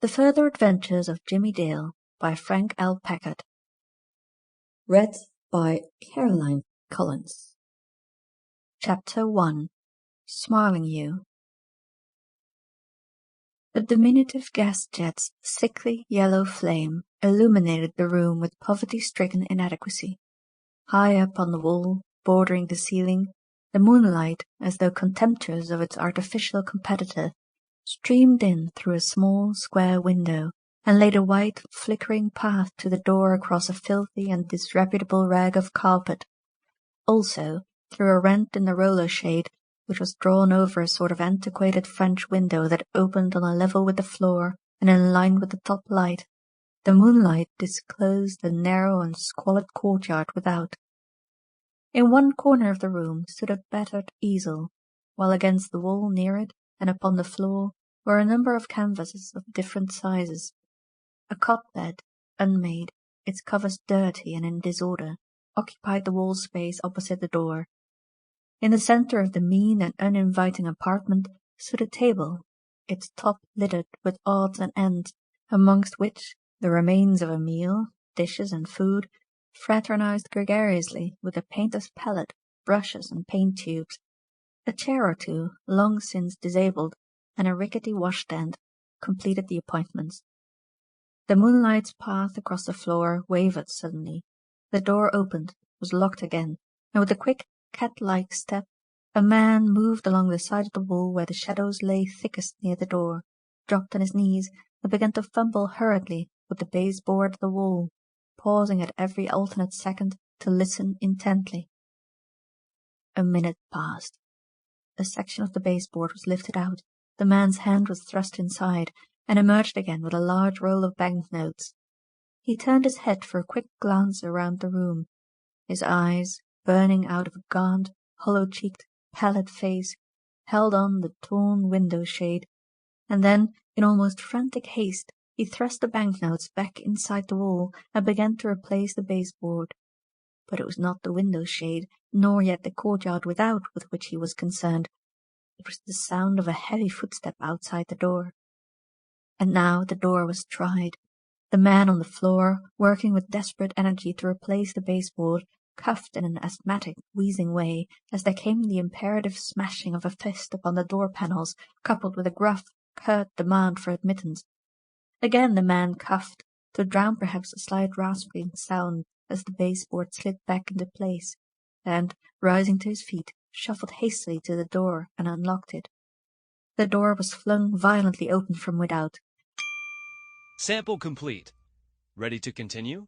The Further Adventures of Jimmie Dale by Frank L. Packard. Read by Caroline Collins. Chapter 1. Smiling You. A diminutive gas jet's sickly yellow flame illuminated the room with poverty-stricken inadequacy. High up on the wall, bordering the ceiling, the moonlight, as though contemptuous of its artificial competitor, streamed in through a small square window and laid a white flickering path to the door across a filthy and disreputable rag of carpet. Also, through a rent in the roller shade, which was drawn over a sort of antiquated French window that opened on a level with the floor and in line with the top light, the moonlight disclosed the narrow and squalid courtyard without. In one corner of the room stood a battered easel, while against the wall near it and upon the floor were a number of canvases of different sizes. A cot bed, unmade, its covers dirty and in disorder, occupied the wall space opposite the door. In the centre of the mean and uninviting apartment stood a table, its top littered with odds and ends, amongst which the remains of a meal, dishes and food, fraternized gregariously with a painter's palette, brushes and paint tubes. A chair or two, long since disabled, and a rickety washstand completed the appointments. The moonlight's path across the floor wavered suddenly. The door opened, was locked again, and with a quick, cat-like step, a man moved along the side of the wall where the shadows lay thickest near the door, dropped on his knees, and began to fumble hurriedly with the baseboard of the wall, pausing at every alternate second to listen intently. A minute passed. A section of the baseboard was lifted out, the man's hand was thrust inside, and emerged again with a large roll of banknotes. He turned his head for a quick glance around the room. His eyes, burning out of a gaunt, hollow-cheeked, pallid face, held on the torn window-shade, and then, in almost frantic haste, he thrust the banknotes back inside the wall and began to replace the baseboard. But it was not the window-shade, nor yet the courtyard without with which he was concerned. It was the sound of a heavy footstep outside the door. And now the door was tried. The man on the floor, working with desperate energy to replace the baseboard, coughed in an asthmatic, wheezing way as there came the imperative smashing of a fist upon the door panels, coupled with a gruff, curt demand for admittance. Again the man coughed, to drown perhaps a slight rasping sound as the baseboard slid back into place, and, rising to his feet, shuffled hastily to the door and unlocked it. The door was flung violently open from without. Sample complete. Ready to continue?